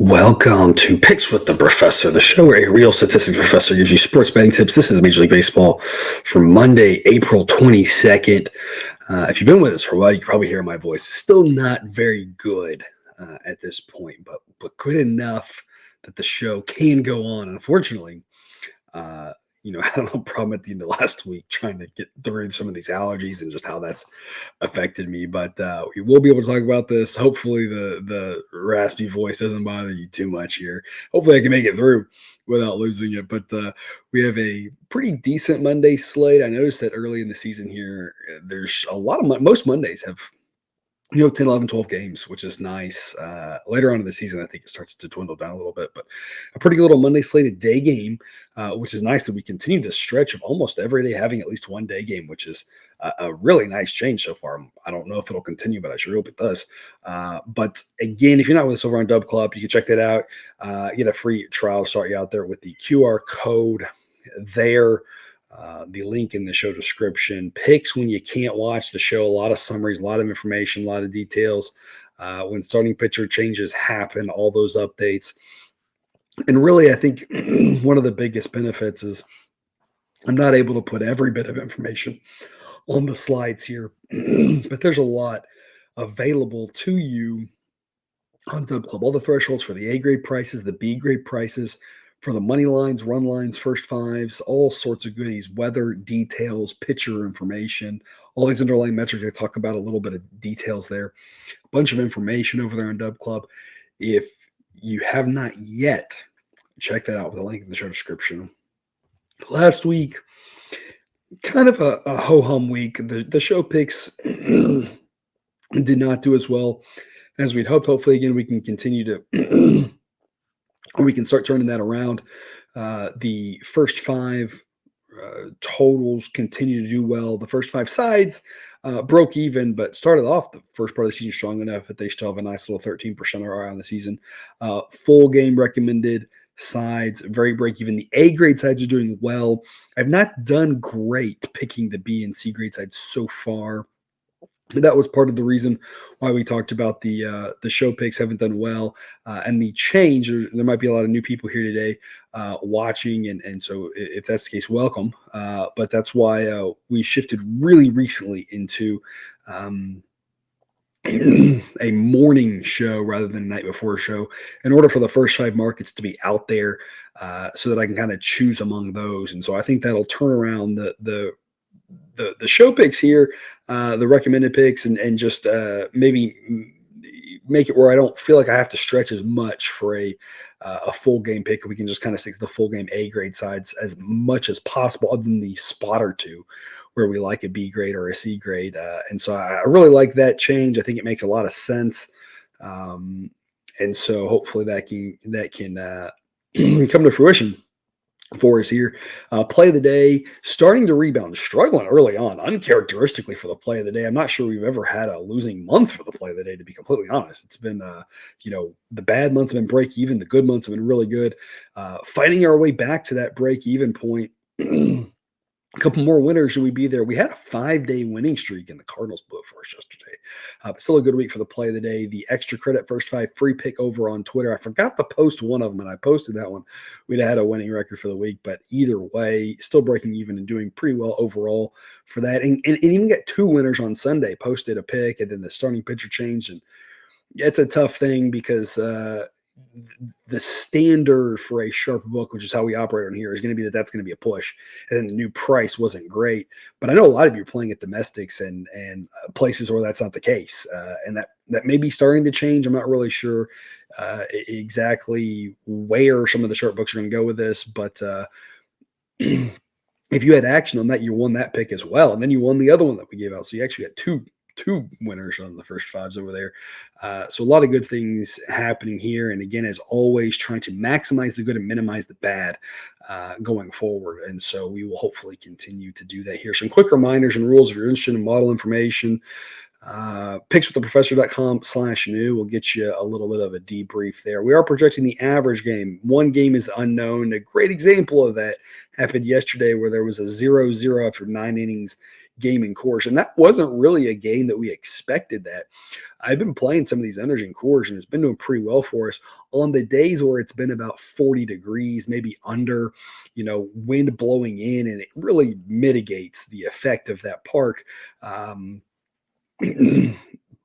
Welcome to Picks with the Professor, the show where a real statistics professor gives you sports betting tips. This is Major League Baseball for Monday, April 22nd. If you've been with us for a while, you can probably hear my voice. It's still not very good at this point, but good enough that the show can go on. Unfortunately, I had a little problem at the end of last week trying to get through some of these allergies and just how that's affected me. But we will be able to talk about this. Hopefully the raspy voice doesn't bother you too much here. Hopefully I can make it through without losing it. But we have a pretty decent Monday slate. I noticed that early in the season here, there's a lot of most Mondays have 10, 11, 12 games, which is nice. Later on in the season, I think it starts to dwindle down a little bit, but a pretty little Monday slated day game, which is nice that we continue the stretch of almost every day having at least one day game, which is a really nice change so far. I don't know if it'll continue, but I sure hope it does. But again, if you're not with us over on Dub Club, you can check that out. Get a free trial to start you out there with the QR code there. The link in the show description. Picks when you can't watch the show, a lot of summaries, a lot of information, a lot of details. When starting pitcher changes happen, all those updates. And really, I think one of the biggest benefits is I'm not able to put every bit of information on the slides here, but there's a lot available to you on Dub Club. All the thresholds for the A grade prices, the B grade prices, for the money lines, run lines, first fives, all sorts of goodies, weather details, pitcher information, all these underlying metrics. I talk about a little bit of details there, a bunch of information over there on Dub Club. If you have not yet, check that out with a link in the show description. Last week, kind of a ho-hum week. The show picks did not do as well as we'd hoped. Hopefully, again, we can continue to or we can start turning that around. The first five totals continue to do well. The first five sides broke even, but started off the first part of the season strong enough that they still have a nice little 13% ROI on the season. Full game recommended sides, very break even. The A grade sides are doing well. I've not done great picking the B and C grade sides so far. That was part of the reason why we talked about the show picks haven't done well, and the change. There might be a lot of new people here today watching, and so if that's the case, welcome. But that's why we shifted really recently into a morning show rather than a night before show in order for the first five markets to be out there, so that I can kind of choose among those. And so I think that'll turn around the show picks here, the recommended picks, and just maybe make it where I don't feel like I have to stretch as much for a full game pick. We can just kind of stick to the full game A grade sides as much as possible, other than the spot or two where we like a B grade or a C grade. And so I really like that change. I think it makes a lot of sense. And so hopefully that can come to fruition for us here. Play of the day, starting to rebound, struggling early on, uncharacteristically for the play of the day. I'm not sure we've ever had a losing month for the play of the day, to be completely honest. It's been, the bad months have been break even, the good months have been really good. Fighting our way back to that break even point. A couple more winners should we be there. We had a 5-day winning streak, and the Cardinals blew it for us yesterday. But still a good week for the play of the day. The extra credit first five free pick over on Twitter. I forgot to post one of them, and I posted that one. We'd have had a winning record for the week, but either way, still breaking even and doing pretty well overall for that. And even got two winners on Sunday. Posted a pick, and then the starting pitcher changed. And it's a tough thing because the standard for a sharp book, which is how we operate on here, is going to be that's going to be a push. And then the new price wasn't great. But I know a lot of you are playing at domestics and places where that's not the case. And that may be starting to change. I'm not really sure exactly where some of the sharp books are going to go with this. But if you had action on that, you won that pick as well. And then you won the other one that we gave out. So you actually had two winners on the first fives over there. So a lot of good things happening here. And again, as always, trying to maximize the good and minimize the bad going forward. And so we will hopefully continue to do that here. Some quick reminders and rules if you're interested in model information. Pickswiththeprofessor.com/new will get you a little bit of a debrief there. We are projecting the average game. One game is unknown. A great example of that happened yesterday where there was a 0-0 after 9 innings game in Coors. And that wasn't really a game that we expected that. I've been playing some of these unders in Coors, and it's been doing pretty well for us on the days where it's been about 40 degrees, maybe under, wind blowing in, and it really mitigates the effect of that park.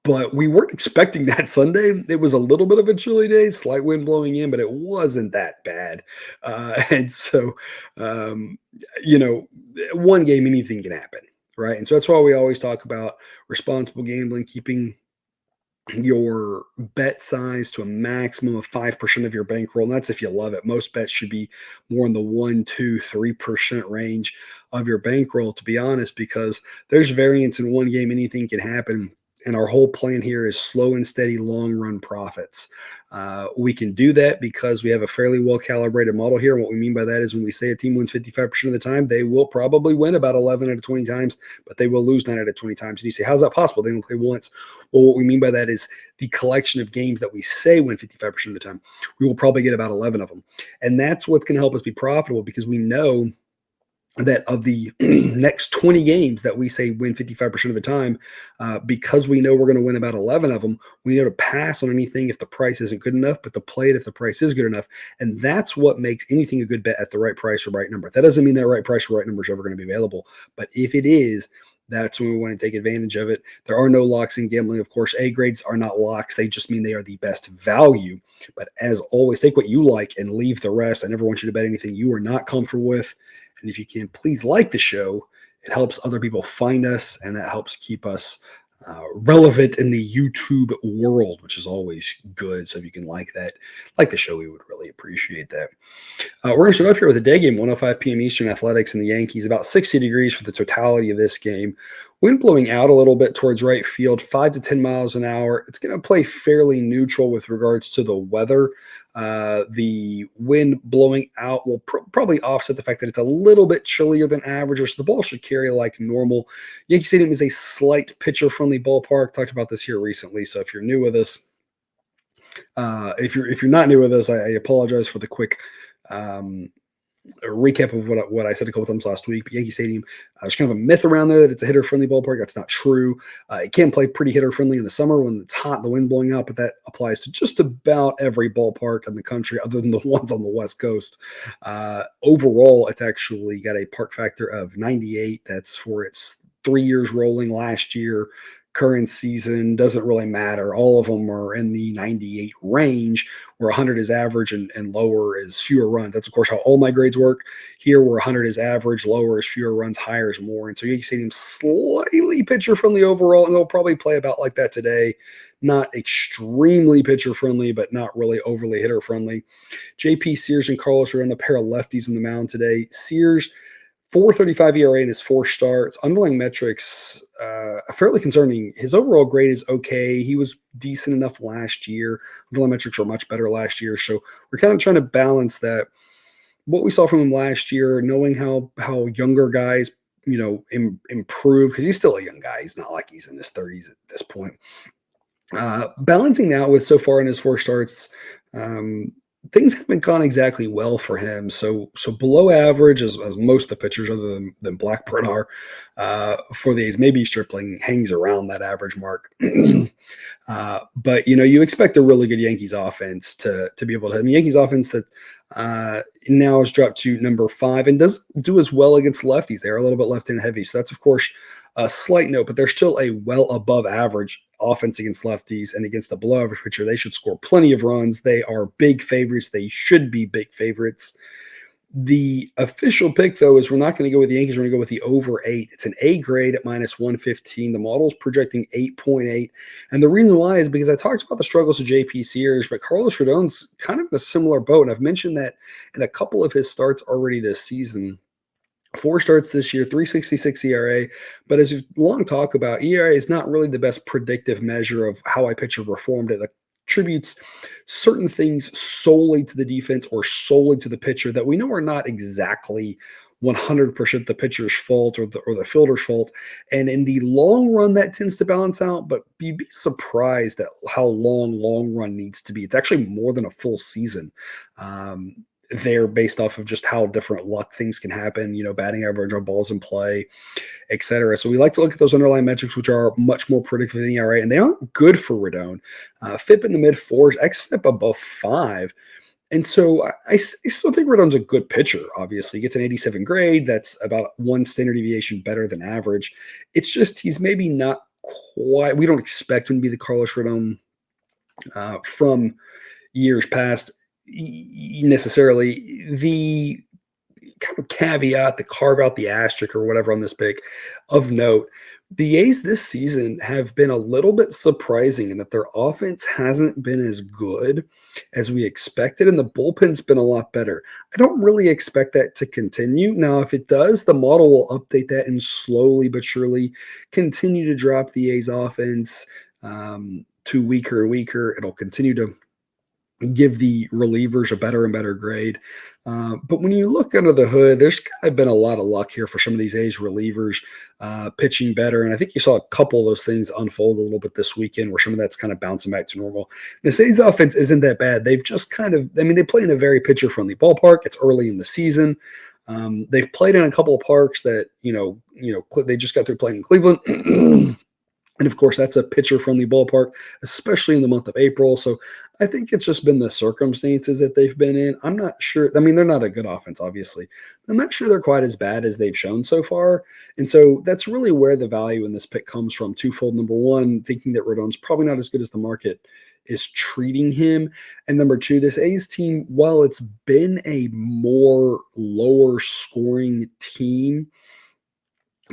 But we weren't expecting that Sunday. It was a little bit of a chilly day, slight wind blowing in, but it wasn't that bad. And so, one game, anything can happen, right? And so that's why we always talk about responsible gambling, keeping your bet size to a maximum of 5% of your bankroll. And that's if you love it. Most bets should be more in the 1, 2, 3% range of your bankroll, to be honest, because there's variance in one game. Anything can happen. And our whole plan here is slow and steady, long run profits. We can do that because we have a fairly well calibrated model here. And what we mean by that is when we say a team wins 55% of the time, they will probably win about 11 out of 20 times, but they will lose 9 out of 20 times. And you say, how's that possible? They only play once. Well, what we mean by that is the collection of games that we say win 55% of the time, we will probably get about 11 of them. And that's what's going to help us be profitable, because we know that of the next 20 games that we say win 55% of the time, because we know we're going to win about 11 of them, we know to pass on anything if the price isn't good enough, but to play it if the price is good enough. And that's what makes anything a good bet at the right price or right number. That doesn't mean that right price or right number is ever going to be available. But if it is, that's when we want to take advantage of it. There are no locks in gambling. Of course, A grades are not locks. They just mean they are the best value. But as always, take what you like and leave the rest. I never want you to bet anything you are not comfortable with. And if you can, please like the show. It helps other people find us, and that helps keep us relevant in the YouTube world, which is always good. So if you can like the show, we would really appreciate that. We're going to start off here with a day game, 1:05 p.m. Eastern, Athletics and the Yankees, about 60 degrees for the totality of this game. Wind blowing out a little bit towards right field, 5 to 10 miles an hour. It's going to play fairly neutral with regards to the weather. The wind blowing out will probably offset the fact that it's a little bit chillier than average, so the ball should carry like normal. Yankee Stadium is a slight pitcher-friendly ballpark. Talked about this here recently, so if you're new with us, if you're not new with us, I apologize for the quick a recap of what I said a couple times last week. But Yankee Stadium, there's kind of a myth around there that it's a hitter-friendly ballpark. That's not true. It can play pretty hitter-friendly in the summer when it's hot, the wind blowing out, but that applies to just about every ballpark in the country other than the ones on the West Coast. Overall, it's actually got a park factor of 98. That's for its 3 years rolling last year. Current season doesn't really matter. All of them are in the 98 range, where 100 is average and lower is fewer runs. That's, of course, how all my grades work. Here, where 100 is average, lower is fewer runs, higher is more. And so Yankee Stadium slightly pitcher-friendly overall, and they'll probably play about like that today. Not extremely pitcher-friendly, but not really overly hitter-friendly. JP Sears and Carlos are on a pair of lefties on the mound today. Sears, 4.35 ERA in his 4 starts. Underlying metrics fairly concerning. His overall grade is okay. He was decent enough last year. Underlying metrics were much better last year. So we're kind of trying to balance that. What we saw from him last year, knowing how younger guys, improve, because he's still a young guy. He's not like he's in his 30s at this point. Balancing that with so far in his 4 starts, things haven't gone exactly well for him. So below average, as most of the pitchers other than Blackburn are for these. Maybe Stripling hangs around that average mark. But, you expect a really good Yankees offense to be able to. I mean, Yankees offense that now has dropped to number 5 and doesn't do as well against lefties. They're a little bit left-hand heavy. So that's, of course, a slight note, but they're still a well above average offense against lefties, and against a below average pitcher, they should score plenty of runs. They are big favorites. They should be big favorites. The official pick, though, is we're not going to go with the Yankees. We're going to go with the over 8. It's an A grade at minus 115. The model's projecting 8.8. And the reason why is because I talked about the struggles of JP Sears, but Carlos Rodon's kind of in a similar boat. And I've mentioned that in a couple of his starts already this season. 4 starts this year, 3.66 ERA. But as we've long talked about, ERA is not really the best predictive measure of how a pitcher performed. It attributes certain things solely to the defense or solely to the pitcher that we know are not exactly 100% the pitcher's fault or the fielder's fault. And in the long run, that tends to balance out, but you'd be surprised at how long run needs to be. It's actually more than a full season. there based off of just how different luck things can happen, batting average on balls in play, et cetera. So we like to look at those underlying metrics, which are much more predictive than the ERA, and they aren't good for Rodon. FIP in the mid fours, xFIP above 5. And so I still think Rodon's a good pitcher, obviously. He gets an 87 grade. That's about 1 standard deviation better than average. It's just he's maybe not quite – we don't expect him to be the Carlos Rodon from years past necessarily. The kind of caveat, the carve out the asterisk or whatever on this pick of note, the A's this season have been a little bit surprising in that their offense hasn't been as good as we expected, and the bullpen's been a lot better. I don't really expect that to continue. Now, if it does, the model will update that and slowly but surely continue to drop the A's offense to weaker and weaker. It'll continue to give the relievers a better and better grade. But when you look under the hood, there's kind of been a lot of luck here for some of these A's relievers pitching better. And I think you saw a couple of those things unfold a little bit this weekend where some of that's kind of bouncing back to normal. This A's offense isn't that bad. They've just they play in a very pitcher-friendly ballpark. It's early in the season. They've played in a couple of parks that, they just got through playing in Cleveland. And of course, that's a pitcher-friendly ballpark, especially in the month of April. So I think it's just been the circumstances that they've been in. I'm not sure. I mean, they're not a good offense, obviously. I'm not sure they're quite as bad as they've shown so far. And so that's really where the value in this pick comes from. Twofold. Number one, thinking that Rodon's probably not as good as the market is treating him. And number two, this A's team, while it's been a more lower scoring team,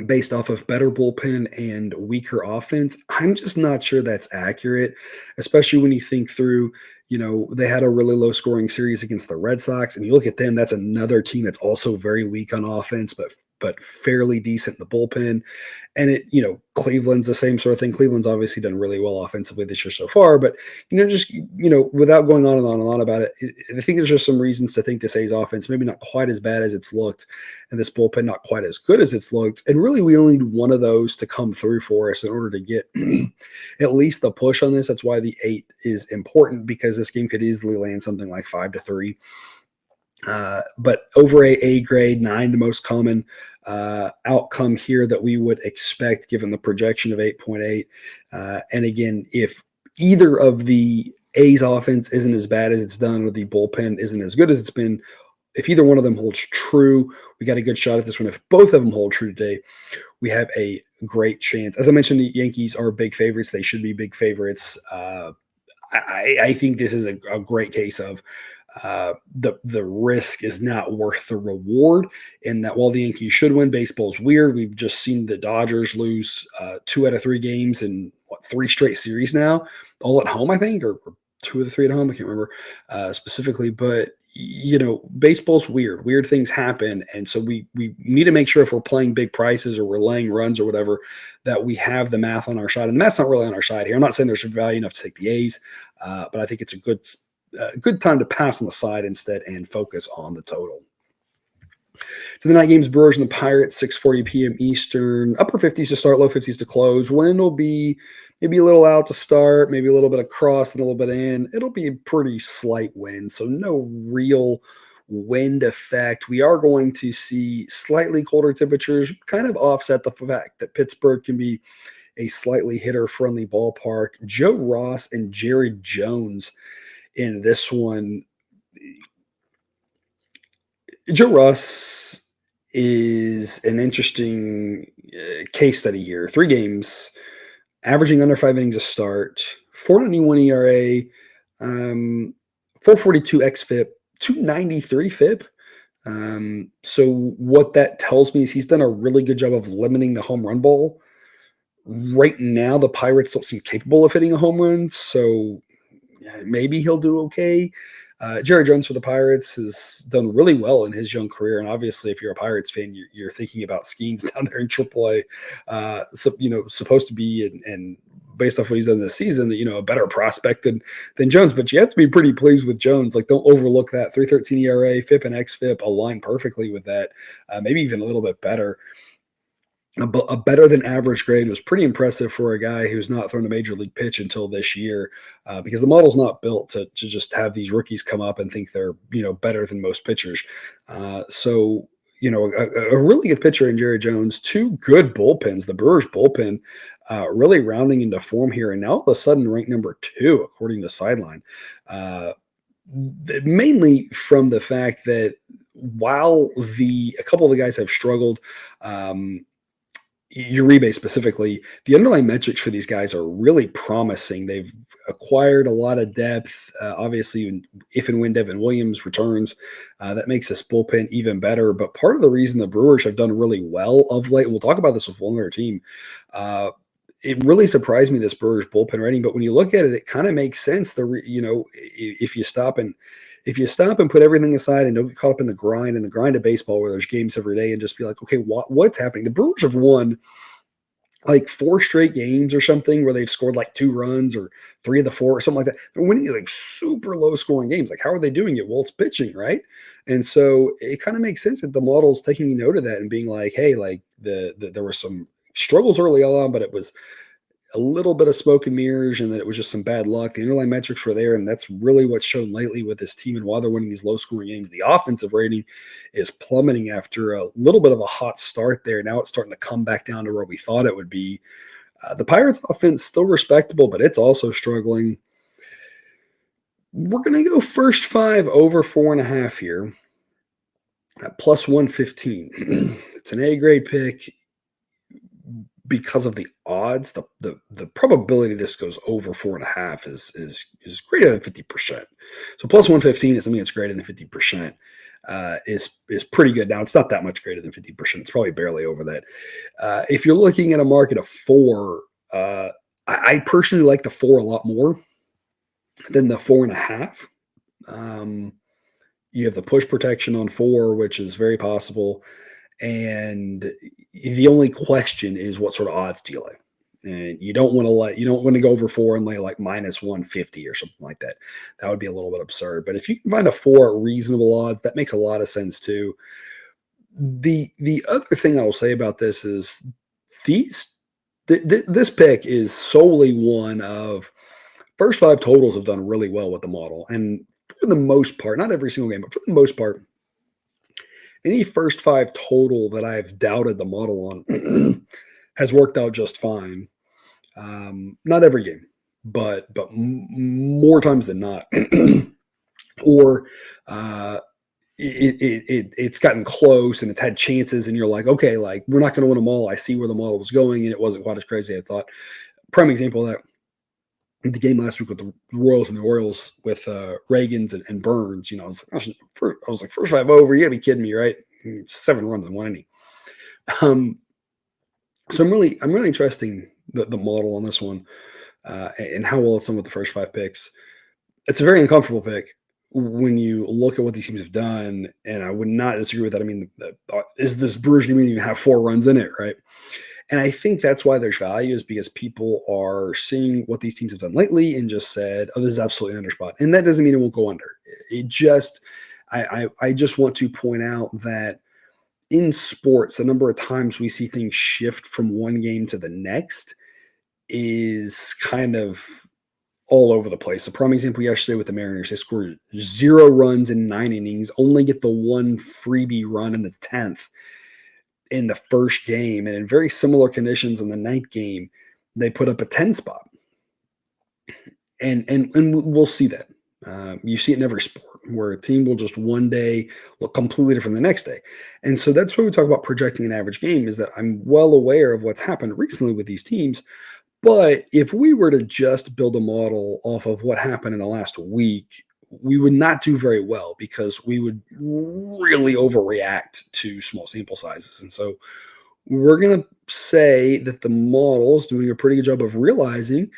based off of better bullpen and weaker offense, I'm just not sure that's accurate, especially when you think through, they had a really low scoring series against the Red Sox, and you look at them, that's another team that's also very weak on offense, but fairly decent in the bullpen. And Cleveland's the same sort of thing. Cleveland's obviously done really well offensively this year so far, but without going on and on and on about it, I think there's just some reasons to think this A's offense maybe not quite as bad as it's looked, and this bullpen not quite as good as it's looked. And really, we only need one of those to come through for us in order to get at least the push on this. That's why the 8 is important, because this game could easily land something like 5-3. But over a grade, 9, the most common outcome here that we would expect given the projection of 8.8. And again, if either of the A's offense isn't as bad as it's done, or the bullpen isn't as good as it's been, if either one of them holds true, we got a good shot at this one. If both of them hold true today, we have a great chance. As I mentioned, the Yankees are big favorites. They should be big favorites. I think this is a great case of the risk is not worth the reward, in that while the Yankees should win, baseball's weird. We've just seen the Dodgers lose 2 out of 3 games in 3 straight series now, all at home, I think, or 2 of the 3 at home. I can't remember specifically, but baseball's weird. Weird things happen. And so we need to make sure, if we're playing big prices or we're laying runs or whatever, that we have the math on our side. And the math's not really on our side here. I'm not saying there's value enough to take the A's, but I think it's a good time to pass on the side instead and focus on the total. So the night games, Brewers and the Pirates, 6:40 p.m. Eastern. Upper 50s to start, low 50s to close. Wind will be maybe a little out to start, maybe a little bit across and a little bit in. It'll be a pretty slight wind, so no real wind effect. We are going to see slightly colder temperatures, kind of offset the fact that Pittsburgh can be a slightly hitter-friendly ballpark. Joe Ross and Jared Jones in this one. Joe Ross is an interesting case study here. 3 games, averaging under 5 innings a start, 4.91 ERA, 4.42 xFIP, 2.93 FIP. So what that tells me is he's done a really good job of limiting the home run ball. Right now, the Pirates don't seem capable of hitting a home run, so maybe he'll do okay. Jerry Jones for the Pirates has done really well in his young career, and obviously, if you're a Pirates fan, you're thinking about Skeens down there in AAA. Supposed to be, and based off what he's done this season, a better prospect than Jones. But you have to be pretty pleased with Jones. Like, don't overlook that. 3.13 ERA, FIP and xFIP align perfectly with that. Maybe even a little bit better. A better than average grade was pretty impressive for a guy who's not thrown a major league pitch until this year, because the model's not built to just have these rookies come up and think they're better than most pitchers. So a really good pitcher in Jerry Jones, two good bullpens. The Brewers bullpen really rounding into form here, and now all of a sudden ranked number 2 according to Sideline. Mainly from the fact that while a couple of the guys have struggled. Uribe specifically, the underlying metrics for these guys are really promising. They've acquired a lot of depth. Obviously, if and when Devin Williams returns, that makes this bullpen even better. But part of the reason the Brewers have done really well of late, and we'll talk about this with one other team, it really surprised me, this Brewers bullpen rating. But when you look at it, it kind of makes sense. If you stop and put everything aside and don't get caught up in the grind of baseball where there's games every day, and just be like, okay, what's happening? The Brewers have won like 4 straight games or something where they've scored like 2 runs or 3 of the 4 or something like that. They're winning like super low scoring games. Like, how are they doing it? Well, it's pitching, right? And so it kind of makes sense that the model's taking note of that and being like, hey, like there were some struggles early on, but it was a little bit of smoke and mirrors, and that it was just some bad luck. The underlying metrics were there, and that's really what's shown lately with this team and why they're winning these low-scoring games. The offensive rating is plummeting after a little bit of a hot start there. Now it's starting to come back down to where we thought it would be. The Pirates' offense still respectable, but it's also struggling. We're going to go first 5 over 4.5 here at plus 115. It's an A-grade pick. Because of the odds, the probability this goes over 4.5 is greater than 50%. So plus 115 is something that's greater than 50%. Is pretty good. Now, it's not that much greater than 50%. It's probably barely over that. If you're looking at a market of 4, I personally like the 4 a lot more than the 4.5. You have the push protection on 4, which is very possible. And the only question is, what sort of odds do you lay? And you don't want to go over 4 and lay like minus 150 or something like that. That would be a little bit absurd. But if you can find a 4 at reasonable odds, that makes a lot of sense too. The other thing I will say about this is this pick is solely one of first 5 totals have done really well with the model. And for the most part, not every single game, but for the most part, any first 5 total that I've doubted the model on has worked out just fine. Not every game, but more times than not. Or it's gotten close and it's had chances, and you're like, okay, like we're not going to win them all. I see where the model was going, and it wasn't quite as crazy as I thought. Prime example of that, the game last week with the Royals and the Orioles with Reagans and Burns, I was like, first 5 over, you gotta be kidding me, right? 7 runs in 1 inning. So I'm really trusting the model on this one and how well it's done with the first 5 picks. It's a very uncomfortable pick when you look at what these teams have done, and I would not disagree with that. I mean, is this Brewers game even have 4 runs in it, right? And I think that's why there's value, is because people are seeing what these teams have done lately and just said, oh, this is absolutely an under spot. And that doesn't mean it won't go under. It just, I just want to point out that in sports, the number of times we see things shift from one game to the next is kind of all over the place. A prime example yesterday with the Mariners, they scored 0 runs in 9 innings, only get the 1 freebie run in the 10th. In the first game, and in very similar conditions in the 9th game, they put up a 10 spot. And we'll see that. You see it in every sport where a team will just one day look completely different the next day. And so that's why we talk about projecting an average game, is that I'm well aware of what's happened recently with these teams. But if we were to just build a model off of what happened in the last week, we would not do very well, because we would really overreact to small sample sizes. And so we're going to say that the model is doing a pretty good job of realizing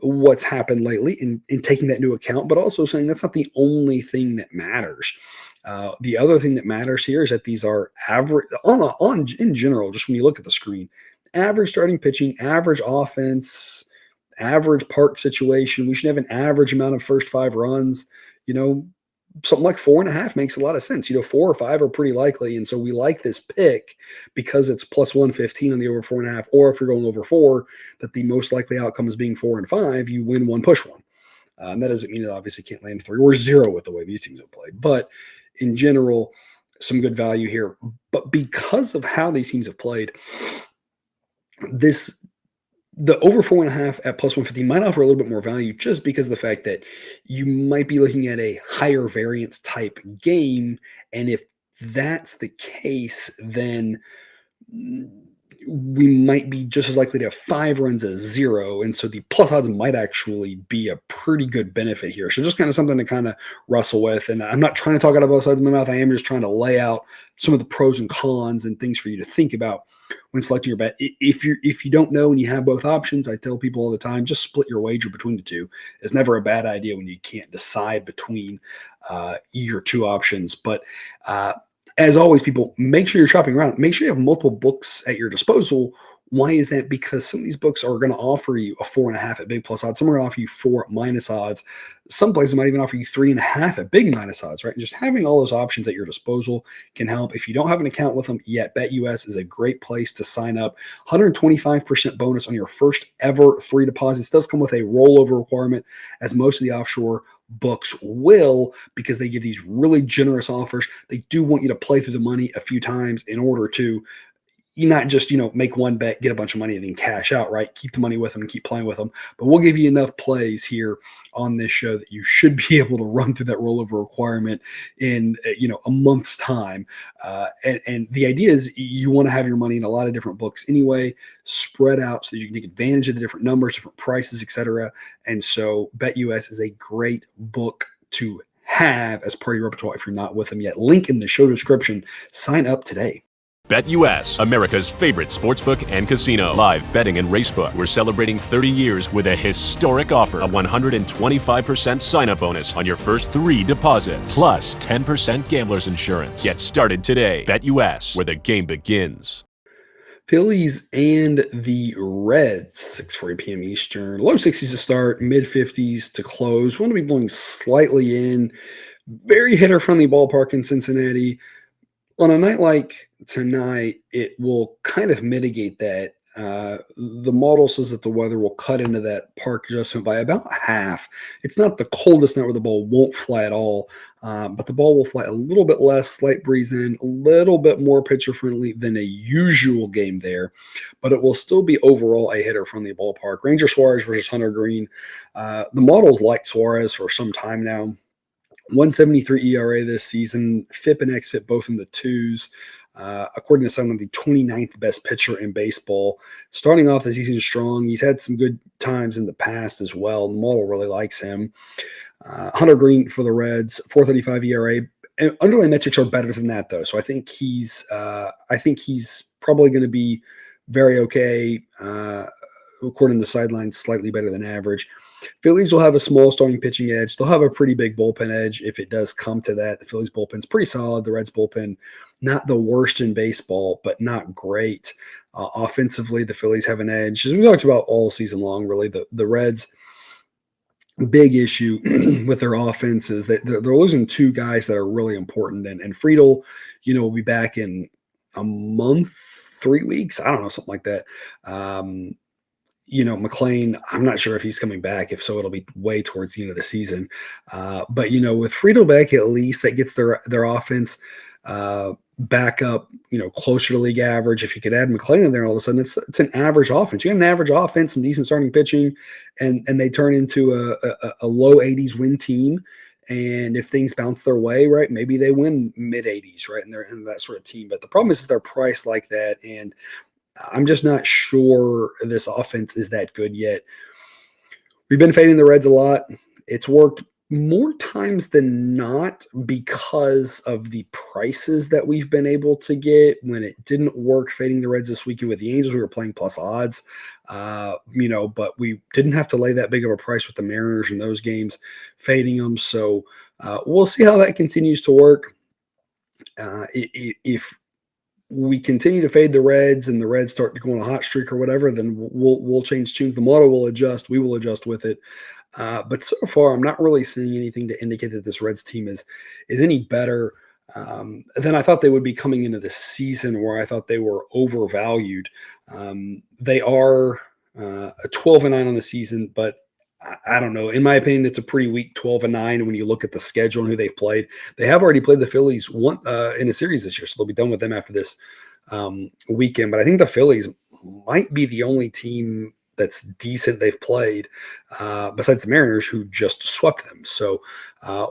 what's happened lately and taking that into account, but also saying that's not the only thing that matters. The other thing that matters here is that these are average in general, just when you look at the screen, average starting pitching, average offense, average park situation. We should have an average amount of first 5 runs. something like 4.5 makes a lot of sense. 4 or 5 are pretty likely. And so we like this pick because it's plus 115 on the over 4.5. Or if you're going over 4, that the most likely outcome is being 4 and 5, you win one, push one. And that doesn't mean it obviously can't land 3 or 0 with the way these teams have played. But in general, some good value here. But because of how these teams have played, the over 4.5 at plus 150 might offer a little bit more value just because of the fact that you might be looking at a higher variance type game. And if that's the case, then we might be just as likely to have 5 runs as 0. And so the plus odds might actually be a pretty good benefit here. So just kind of something to kind of wrestle with. And I'm not trying to talk out of both sides of my mouth. I am just trying to lay out some of the pros and cons and things for you to think about when selecting your bet. If you don't know and you have both options, I tell people all the time, just split your wager between the two. It's never a bad idea when you can't decide between your two options. But as always, people, make sure you're shopping around. Make sure you have multiple books at your disposal. Why is that? Because some of these books are going to offer you a 4.5 at big plus odds. Some are going to offer you 4 at minus odds. Some places might even offer you 3.5 at big minus odds, right? And just having all those options at your disposal can help. If you don't have an account with them yet, BetUS is a great place to sign up. 125% bonus on your first ever 3 deposits. It does come with a rollover requirement, as most of the offshore books will, because they give these really generous offers. They do want you to play through the money a few times in order to you not just, make one bet, get a bunch of money, and then cash out, right? Keep the money with them and keep playing with them. But we'll give you enough plays here on this show that you should be able to run through that rollover requirement in, a month's time. And the idea is you want to have your money in a lot of different books anyway, spread out so that you can take advantage of the different numbers, different prices, etc. And so BetUS is a great book to have as part of your repertoire if you're not with them yet. Link in the show description. Sign up today. BetUS, America's favorite sportsbook and casino. Live betting and racebook. We're celebrating 30 years with a historic offer. A 125% sign-up bonus on your first 3 deposits. Plus 10% gambler's insurance. Get started today. BetUS, where the game begins. Phillies and the Reds, 6:40 p.m. Eastern. Low 60s to start, mid 50s to close. Want to be blowing slightly in. Very hitter-friendly ballpark in Cincinnati. On a night like tonight, it will kind of mitigate that. The model says that the weather will cut into that park adjustment by about half. It's not the coldest night where the ball won't fly at all, but the ball will fly a little bit less, slight breeze in, a little bit more pitcher-friendly than a usual game there, but it will still be overall a hitter-friendly ballpark. Ranger Suarez versus Hunter Green. The model's liked Suarez for some time now. 173 ERA this season, FIP and XFIP both in the 2s. According to some of the 29th best pitcher in baseball. Starting off the season strong. He's had some good times in the past as well. The model really likes him. Hunter Green for the Reds, 4.35 ERA. And underlying metrics are better than that, though. So I think he's probably going to be very okay. According to the sidelines, slightly better than average. Phillies will have a small starting pitching edge. They'll have a pretty big bullpen edge if it does come to that. The Phillies bullpen's pretty solid. The Reds bullpen, not the worst in baseball, but not great. Offensively, the Phillies have an edge. As we talked about all season long, really, the Reds' big issue with their offense is that they're losing 2 guys that are really important. And Friedel, will be back in a month, 3 weeks. I don't know, something like that. McLean, I'm not sure if he's coming back. If so, it'll be way towards the end of the season. But with Friedel back, at least that gets their offense back up, closer to league average. If you could add McLean in there, all of a sudden it's an average offense. You got an average offense, some decent starting pitching, and they turn into a low 80s win team. And if things bounce their way, right, maybe they win mid 80s, right, and they're in that sort of team. But the problem is they're priced like that, and I'm just not sure this offense is that good yet. We've been fading the Reds a lot. It's worked more times than not because of the prices that we've been able to get. When it didn't work fading the Reds this weekend with the Angels, we were playing plus odds, but we didn't have to lay that big of a price with the Mariners in those games, fading them. So we'll see how that continues to work. If we continue to fade the Reds and the Reds start to go on a hot streak or whatever, then we'll change tunes. The model will adjust. We will adjust with it. But so far, I'm not really seeing anything to indicate that this Reds team is any better than I thought they would be coming into the season, where I thought they were overvalued. They are a 12-9 on the season, but I don't know. In my opinion, it's a pretty weak 12-9 when you look at the schedule and who they've played. They have already played the Phillies in a series this year, so they'll be done with them after this weekend. But I think the Phillies might be the only team that's decent they've played, besides the Mariners, who just swept them. So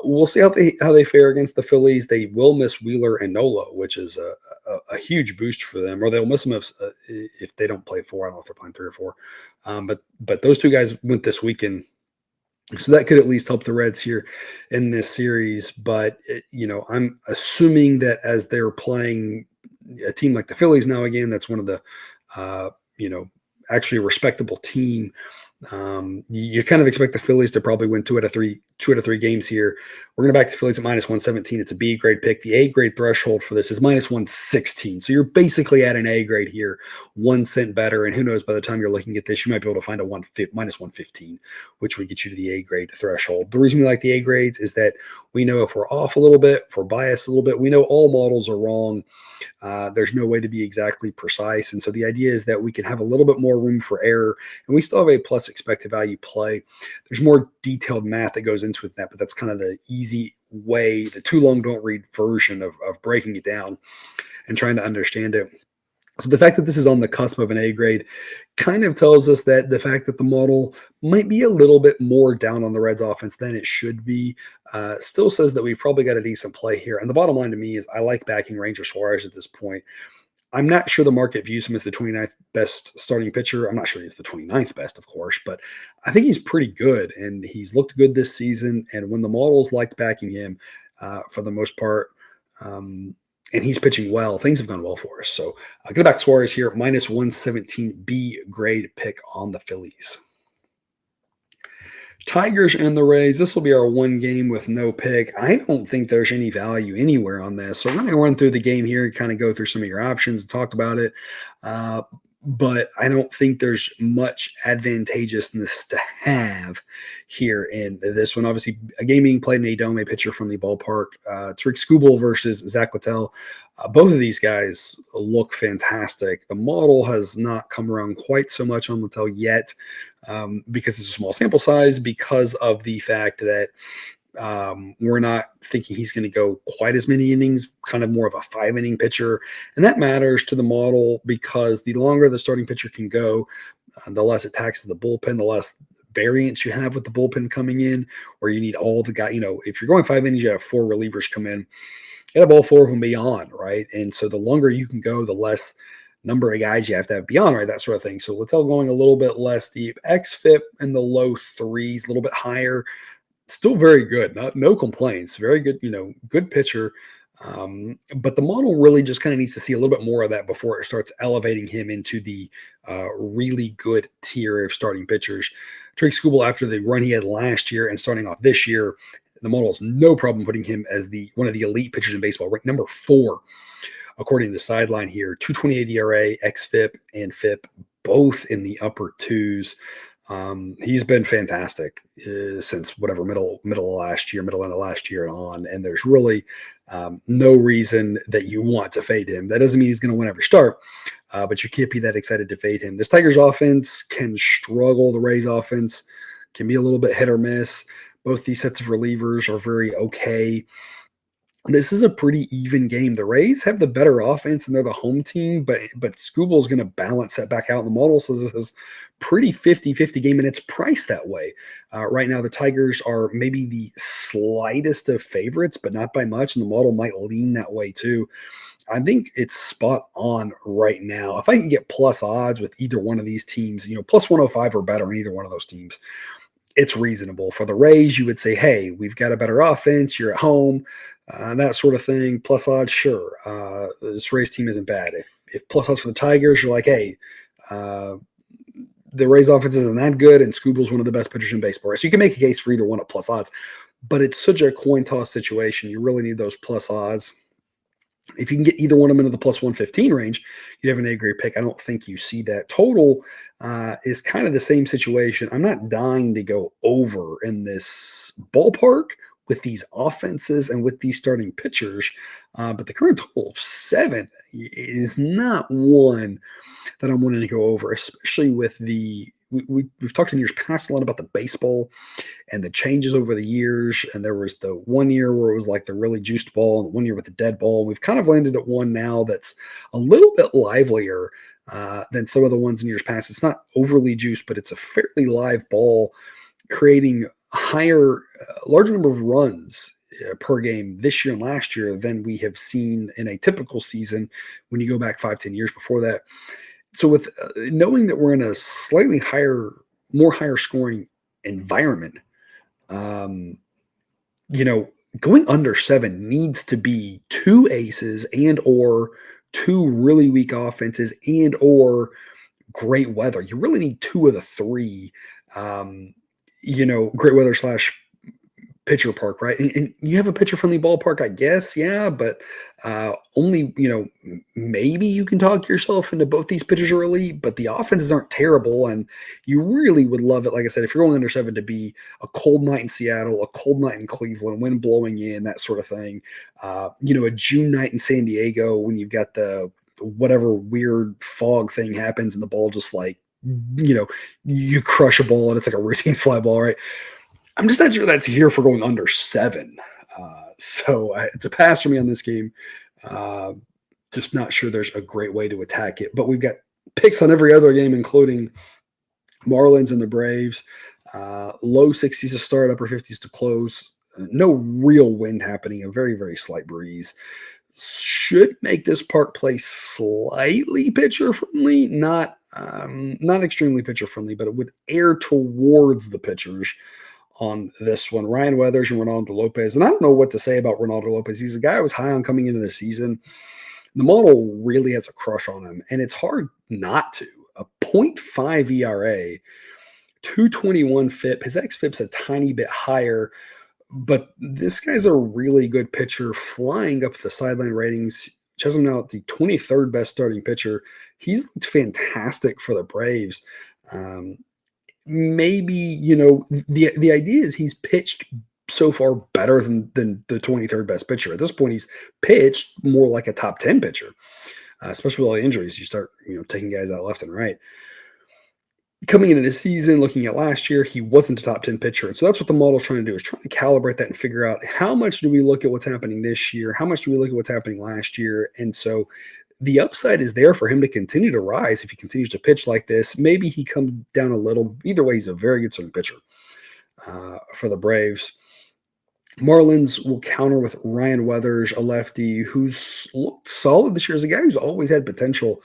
we'll see how they fare against the Phillies. They will miss Wheeler and Nola, which is a huge boost for them, or they'll miss them if they don't play 4. I don't know if they're playing 3 or 4. But those two guys went this weekend, so that could at least help the Reds here in this series. But I'm assuming that as they're playing a team like the Phillies now again, that's one of the actually a respectable team. You kind of expect the Phillies to probably win 2 out of 3 games here. We're going to back the Phillies at -117. It's a B grade pick. The A grade threshold for this is -116. So you're basically at an A grade here, 1 cent better. And who knows, by the time you're looking at this, you might be able to find a -115, which would get you to the A grade threshold. The reason we like the A grades is that we know if we're off a little bit, if we're biased a little bit, we know all models are wrong. There's no way to be exactly precise. And so the idea is that we can have a little bit more room for error, and we still have a plus expected value play. There's more detailed math that goes into that, but that's kind of the easy way, the too long don't read version of breaking it down and trying to understand it. So the fact that this is on the cusp of an A grade kind of tells us that the fact that the model might be a little bit more down on the Reds offense than it should be still says that we've probably got a decent play here. And the bottom line to me is I like backing Ranger Suarez at this point. I'm not sure the market views him as the 29th best starting pitcher. I'm not sure he's the 29th best, of course, but I think he's pretty good, and he's looked good this season. And when the models liked backing him for the most part, and he's pitching well, things have gone well for us. So I'm going to back Suarez here, -117 B grade pick on the Phillies. Tigers and the Rays. This will be our one game with no pick. I don't think there's any value anywhere on this. So we're going to run through the game here and kind of go through some of your options and talk about it. But I don't think there's much advantageousness to have here in this one. Obviously, a game being played in a dome, a pitcher from the ballpark. Tariq Skubal versus Zach Littell. Both of these guys look fantastic. The model has not come around quite so much on Littell yet because it's a small sample size, because of the fact that we're not thinking he's going to go quite as many innings, kind of more of a 5-inning pitcher. And that matters to the model because the longer the starting pitcher can go, the less it taxes the bullpen, the less variance you have with the bullpen coming in, where you need all the guys. If you're going 5 innings, you have 4 relievers come in. You have all 4 of them beyond, right? And so the longer you can go, the less number of guys you have to have beyond, right? That sort of thing. So Littell going a little bit less deep. XFIP in the low 3s, a little bit higher. Still very good. No complaints. Very good, good pitcher. But the model really just kind of needs to see a little bit more of that before it starts elevating him into the really good tier of starting pitchers. Tariq Skubal, after the run he had last year and starting off this year, the model has no problem putting him as one of the elite pitchers in baseball, ranked number 4, according to Sideline here. 2.28 ERA, XFIP and FIP, both in the upper 2s. He's been fantastic since whatever middle end of last year and on. And there's really no reason that you want to fade him. That doesn't mean he's going to win every start, but you can't be that excited to fade him. This Tigers offense can struggle. The Rays offense can be a little bit hit or miss. Both these sets of relievers are very okay. This is a pretty even game. The Rays have the better offense and they're the home team, but Skubal is going to balance that back out. The model says this is pretty 50-50 game, and it's priced that way. Right now, the Tigers are maybe the slightest of favorites, but not by much, and the model might lean that way too. I think it's spot on right now. If I can get plus odds with either one of these teams, plus 105 or better in either one of those teams, it's reasonable. For the Rays, you would say, hey, we've got a better offense, you're at home, that sort of thing. Plus odds, sure. This Rays team isn't bad. If plus odds for the Tigers, you're like, hey, the Rays offense isn't that good, and Skubal's one of the best pitchers in baseball. So you can make a case for either one at plus odds, but it's such a coin toss situation. You really need those plus odds. If you can get either one of them into the plus 115 range, you have an A-grade pick. I don't think you see that. Total is kind of the same situation. I'm not dying to go over in this ballpark with these offenses and with these starting pitchers, but the current total of 7 is not one that I'm wanting to go over, especially with we've talked in years past a lot about the baseball and the changes over the years. And there was the one year where it was like the really juiced ball, and the one year with the dead ball. We've kind of landed at one now that's a little bit livelier than some of the ones in years past. It's not overly juiced, but it's a fairly live ball, creating larger number of runs per game this year and last year than we have seen in a typical season when you go back 5-10 years before that. So with knowing that we're in a slightly more higher scoring environment, going under 7 needs to be 2 aces and or 2 really weak offenses and or great weather. You really need 2 of the 3, great weather / pitcher park, right? And you have a pitcher friendly ballpark, I guess. Yeah. But only, maybe you can talk yourself into both these pitchers early, but the offenses aren't terrible. And you really would love it. Like I said, if you're going under 7, to be a cold night in Seattle, a cold night in Cleveland, wind blowing in, that sort of thing. A June night in San Diego when you've got the whatever weird fog thing happens and the ball just you crush a ball and it's like a routine fly ball, right? I'm just not sure that's here for going under 7. So it's a pass for me on this game. Just not sure there's a great way to attack it. But we've got picks on every other game, including Marlins and the Braves. Low 60s to start, upper 50s to close. No real wind happening, a very, very slight breeze. Should make this park play slightly pitcher friendly, not extremely pitcher friendly, but it would err towards the pitchers on this one. Ryan Weathers and Ronaldo Lopez. And I don't know what to say about Ronaldo Lopez. He's a guy I was high on coming into the season. The model really has a crush on him, and it's hard not to. A 0.5 ERA, 221 FIP. His xFIP's a tiny bit higher, but this guy's a really good pitcher, flying up the sideline ratings. Has him now at the 23rd best starting pitcher. He's fantastic for the Braves. Maybe, the idea is he's pitched so far better than the 23rd best pitcher. At this point, he's pitched more like a top 10 pitcher, especially with all the injuries. You start, taking guys out left and right. Coming into this season, looking at last year, he wasn't a top 10 pitcher. And so that's what the model's trying to do, is trying to calibrate that and figure out how much do we look at what's happening this year? How much do we look at what's happening last year? And so the upside is there for him to continue to rise if he continues to pitch like this. Maybe he comes down a little. Either way, he's a very good starting pitcher for the Braves. Marlins will counter with Ryan Weathers, a lefty who's looked solid this year as a guy who's always had potential.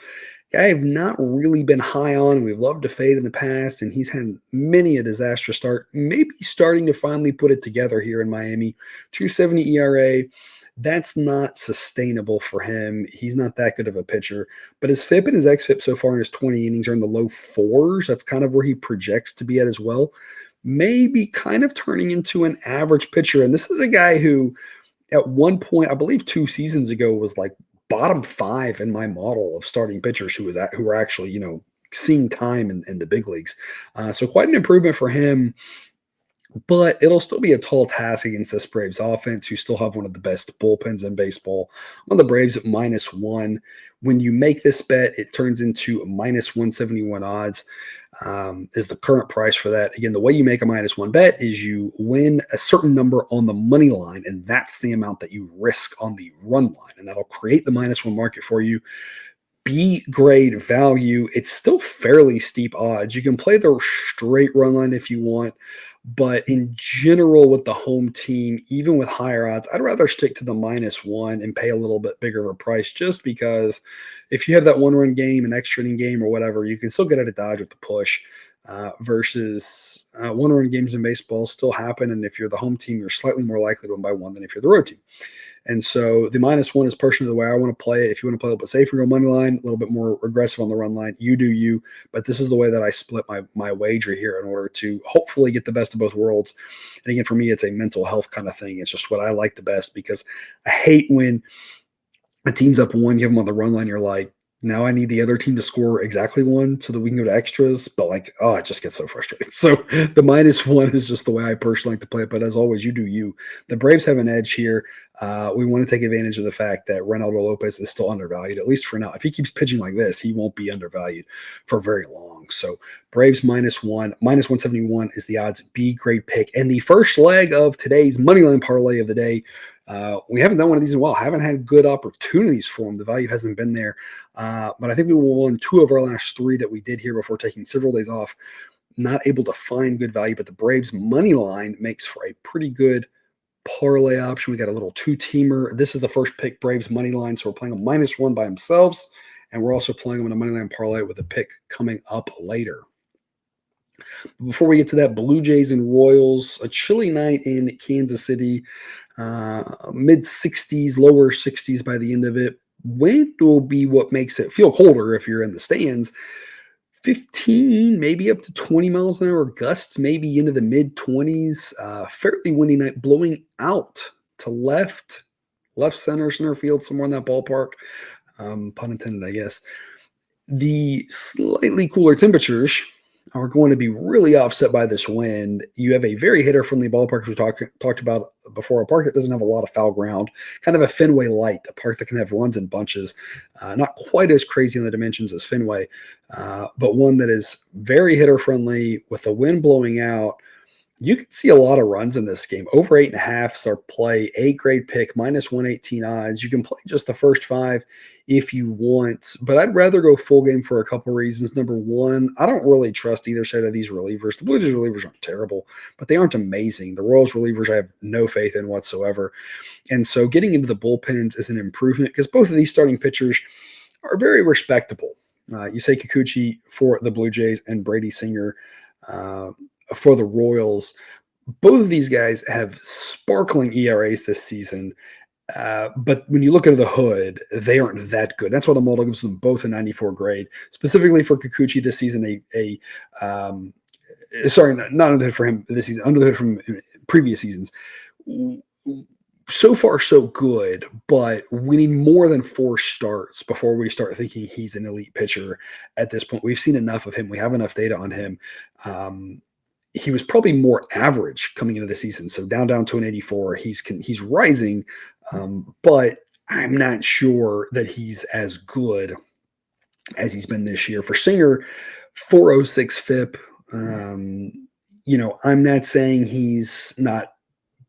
Guy I've not really been high on. We've loved to fade in the past, and he's had many a disastrous start. Maybe starting to finally put it together here in Miami. 2.70 ERA. That's not sustainable for him. He's not that good of a pitcher. But his FIP and his xFIP so far in his 20 innings are in the low 4s. That's kind of where he projects to be at as well. Maybe kind of turning into an average pitcher. And this is a guy who, at one point, I believe 2 seasons ago, was like bottom 5 in my model of starting pitchers who were actually, seeing time in the big leagues. So quite an improvement for him. But it'll still be a tall task against this Braves offense, who still have one of the best bullpens in baseball. On the Braves at -1. When you make this bet, it turns into a -171 odds is the current price for that. Again, the way you make a -1 bet is you win a certain number on the money line, and that's the amount that you risk on the run line, and that'll create the -1 market for you. B grade value. It's still fairly steep odds. You can play the straight run line if you want, but in general, with the home team, even with higher odds, I'd rather stick to the -1 and pay a little bit bigger of a price, just because if you have that 1-run game, an extra inning game, or whatever, you can still get out of dodge with the push. Versus 1-run games in baseball still happen, and if you're the home team, you're slightly more likely to win by 1 than if you're the road team. And so the -1 is personally the way I want to play it. If you want to play a little bit safer, go money line, a little bit more aggressive on the run line, you do you. But this is the way that I split my wager here in order to hopefully get the best of both worlds. And again, for me, it's a mental health kind of thing. It's just what I like the best, because I hate when a team's up one, you have them on the run line, you're like, now I need the other team to score exactly one so that we can go to extras. But it just gets so frustrating. So the -1 is just the way I personally like to play it. But as always, you do you. The Braves have an edge here. We want to take advantage of the fact that Reynaldo Lopez is still undervalued, at least for now. If he keeps pitching like this, he won't be undervalued for very long. So Braves -1, -171 is the odds. B, great pick. And the first leg of today's moneyline parlay of the day. We haven't done one of these in a while. Haven't had good opportunities for them. The value hasn't been there. But I think we won 2 of our last 3 that we did here before taking several days off. Not able to find good value, but the Braves money line makes for a pretty good parlay option. We got a little 2-teamer. This is the first pick, Braves money line. So we're playing them -1 by themselves. And we're also playing them in a money line parlay with a pick coming up later. Before we get to that, Blue Jays and Royals, a chilly night in Kansas City, mid 60s, lower 60s by the end of it. Wind will be what makes it feel colder if you're in the stands. 15, maybe up to 20 miles an hour, gusts maybe into the mid 20s. Fairly windy night, blowing out to left center field, somewhere in that ballpark. Pun intended, I guess. The slightly cooler temperatures are going to be really offset by this wind. You have a very hitter-friendly ballpark we talked about before, a park that doesn't have a lot of foul ground, kind of a Fenway light, a park that can have runs in bunches, not quite as crazy on the dimensions as Fenway, but one that is very hitter-friendly with the wind blowing out. You can see a lot of runs in this game. Over 8.5 are play. A-grade pick, -118 odds. You can play just the first 5 if you want, but I'd rather go full game for a couple reasons. Number one, I don't really trust either side of these relievers. The Blue Jays relievers aren't terrible, but they aren't amazing. The Royals relievers I have no faith in whatsoever. And so getting into the bullpens is an improvement because both of these starting pitchers are very respectable. Yusei Kikuchi for the Blue Jays and Brady Singer for the Royals. Both of these guys have sparkling ERAs this season, but when you look under the hood, they aren't that good. That's why the model gives them both a 94 grade. Specifically for Kikuchi this season, not under the hood for him this season, under the hood from previous seasons. So far, so good, but we need more than 4 starts before we start thinking he's an elite pitcher at this point. We've seen enough of him. We have enough data on him. He was probably more average coming into the season. So down to an 84, he's rising, but I'm not sure that he's as good as he's been this year. For Singer, 406 FIP. I'm not saying he's not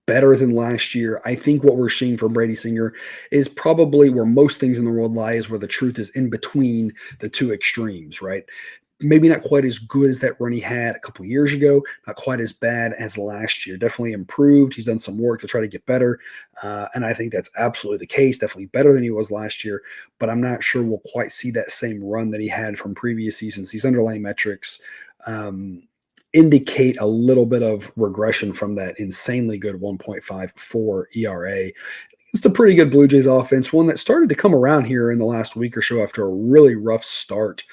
better than last year. I think what we're seeing from Brady Singer is probably where most things in the world lie, is where the truth is in between the 2 extremes, right? Maybe not quite as good as that run he had a couple years ago, not quite as bad as last year. Definitely improved. He's done some work to try to get better, and I think that's absolutely the case. Definitely better than he was last year, but I'm not sure we'll quite see that same run that he had from previous seasons. These underlying metrics indicate a little bit of regression from that insanely good 1.54 ERA. It's a pretty good Blue Jays offense, one that started to come around here in the last week or so after a really rough start.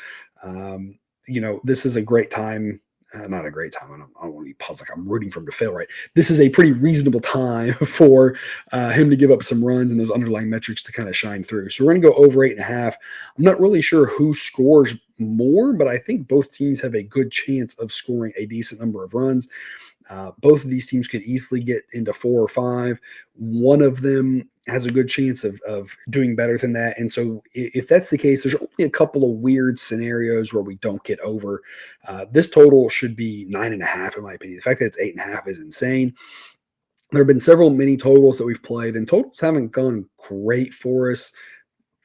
This is a great time. Not a great time. I don't want to be puzzled. I'm rooting for him to fail, right? This is a pretty reasonable time for him to give up some runs and those underlying metrics to kind of shine through. So we're going to go over 8.5. I'm not really sure who scores more, but I think both teams have a good chance of scoring a decent number of runs. Both of these teams could easily get into 4 or 5. One of them has a good chance of doing better than that. And so if that's the case, there's only a couple of weird scenarios where we don't get over. This total should be 9.5, in my opinion. The fact that it's 8.5 is insane. There have been several mini totals that we've played, and totals haven't gone great for us.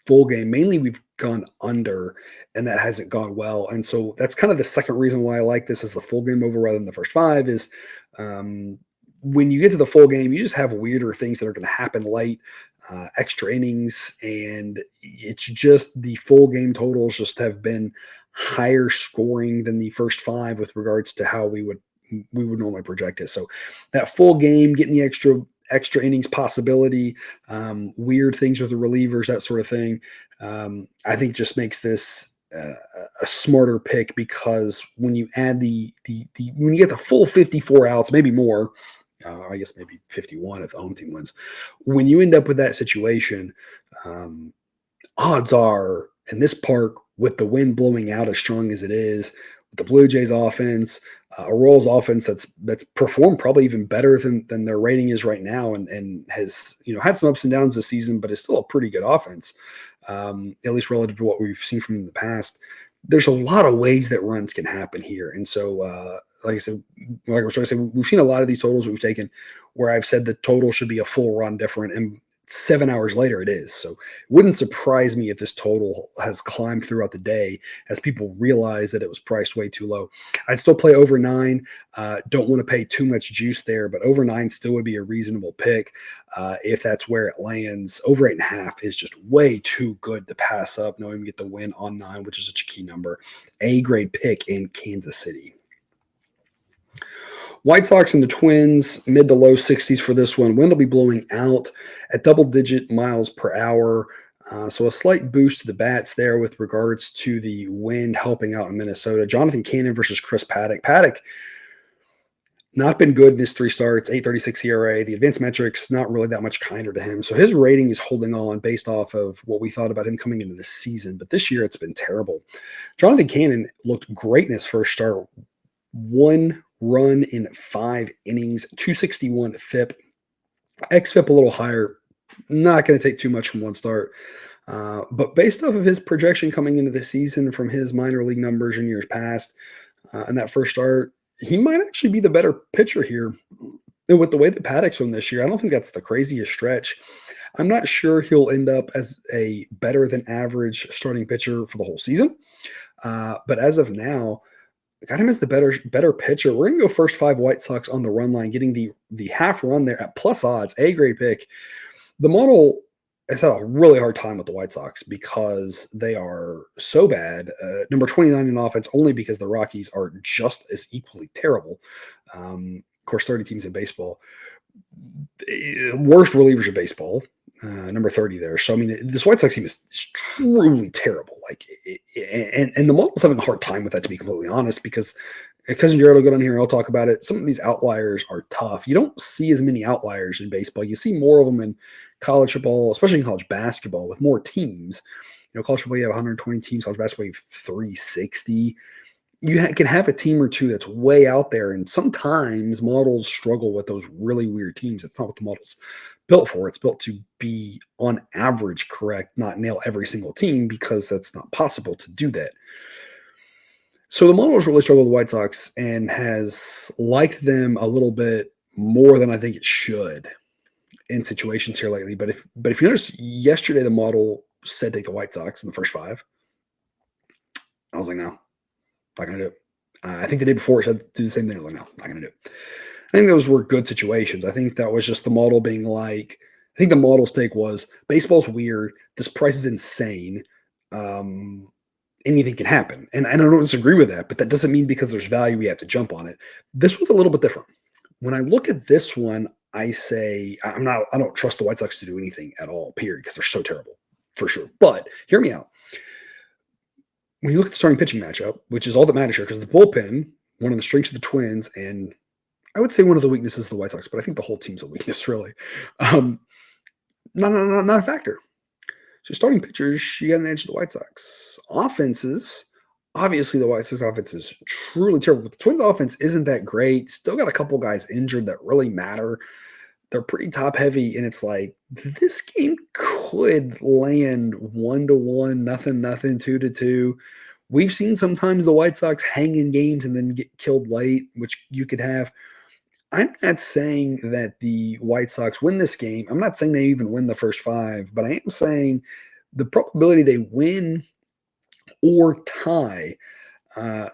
Full game, mainly we've gone under, and that hasn't gone well. And so that's kind of the second reason why I like this as the full game over rather than the first 5 is when you get to the full game, you just have weirder things that are going to happen late, extra innings, and it's just the full game totals just have been higher scoring than the first 5 with regards to how we would normally project it. So that full game, getting the extra innings possibility, weird things with the relievers, that sort of thing, I think just makes this a smarter pick, because when you add when you get the full 54 outs, maybe more, I guess maybe 51 if the home team wins, when you end up with that situation, odds are in this park, with the wind blowing out as strong as it is, with the Blue Jays offense, a Royals offense that's performed probably even better than their rating is right now, and has had some ups and downs this season, but is still a pretty good offense, at least relative to what we've seen from in the past. There's a lot of ways that runs can happen here, and so like I said, like I was trying to say, we've seen a lot of these totals that we've taken where I've said the total should be a full run different, and 7 hours later it is. So it wouldn't surprise me if this total has climbed throughout the day as people realize that it was priced way too low. I'd still play over 9. Don't want to pay too much juice there, but over 9 still would be a reasonable pick if that's where it lands. Over 8.5 is just way too good to pass up, knowing we get the win on 9, which is such a key number. A grade pick in Kansas City. White Sox and the Twins, mid to low 60s for this one. Wind will be blowing out at double-digit miles per hour. So a slight boost to the bats there with regards to the wind helping out in Minnesota. Jonathan Cannon versus Chris Paddock. Paddock, not been good in his 3 starts, 8.36 ERA. The advanced metrics, not really that much kinder to him. So his rating is holding on based off of what we thought about him coming into the season. But this year it's been terrible. Jonathan Cannon looked great in his first start. 1 run in 5 innings, 261 FIP. XFIP a little higher. Not going to take too much from 1 start. But based off of his projection coming into the season from his minor league numbers in years past, and that first start, he might actually be the better pitcher here. And with the way that Paddock's from this year, I don't think that's the craziest stretch. I'm not sure he'll end up as a better than average starting pitcher for the whole season. But as of now, got him as the better pitcher. We're going to go first 5 White Sox on the run line, getting the half run there at plus odds, A grade pick. The model has had a really hard time with the White Sox because they are so bad. Number 29 in offense, only because the Rockies are just as equally terrible. Of course, 30 teams in baseball. Worst relievers of baseball. Number 30 there. So, I mean, this White Sox team is truly terrible. And the model's having a hard time with that, to be completely honest, because Cousin Jared will get on here and I'll talk about it. Some of these outliers are tough. You don't see as many outliers in baseball. You see more of them in college football, especially in college basketball with more teams. College football, you have 120 teams. College basketball, you have 360. You can have a team or two that's way out there, and sometimes models struggle with those really weird teams. It's not what the model's built for. It's built to be on average correct, not nail every single team, because that's not possible to do that. So the model has really struggled with the White Sox and has liked them a little bit more than I think it should in situations here lately. But if you notice, yesterday the model said take the White Sox in the first 5. I was like, no. Not going to do it. I think the day before it said do the same thing. I was like, no, not going to do it. I think those were good situations. I think that was just the model being like, I think the model's take was baseball's weird. This price is insane. Anything can happen. And I don't disagree with that, but that doesn't mean because there's value, we have to jump on it. This one's a little bit different. When I look at this one, I say, I don't trust the White Sox to do anything at all, period, because they're so terrible, for sure. But hear me out. When you look at the starting pitching matchup, which is all that matters here, because the bullpen, one of the strengths of the Twins, and I would say one of the weaknesses of the White Sox, but I think the whole team's a weakness, really. Not a factor. So starting pitchers, you got an edge to the White Sox. Offenses, obviously the White Sox offense is truly terrible, but the Twins offense isn't that great. Still got a couple guys injured that really matter. They're pretty top heavy, and it's like this game could land 1-1, nothing, 2-2. We've seen sometimes the White Sox hang in games and then get killed late, which you could have. I'm not saying that the White Sox win this game. I'm not saying they even win the first 5, but I am saying the probability they win or tie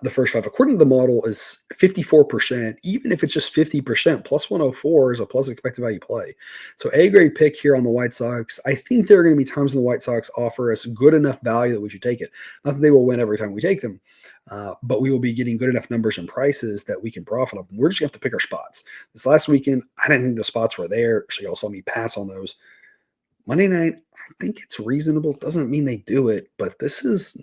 the first 5, according to the model, is 54%. Even if it's just 50%, plus 104 is a plus expected value play. So A grade pick here on the White Sox. I think there are going to be times when the White Sox offer us good enough value that we should take it. Not that they will win every time we take them, but we will be getting good enough numbers and prices that we can profit off. We're just going to have to pick our spots. This last weekend, I didn't think the spots were there, so y'all saw me pass on those. Monday night, I think it's reasonable. Doesn't mean they do it, but this is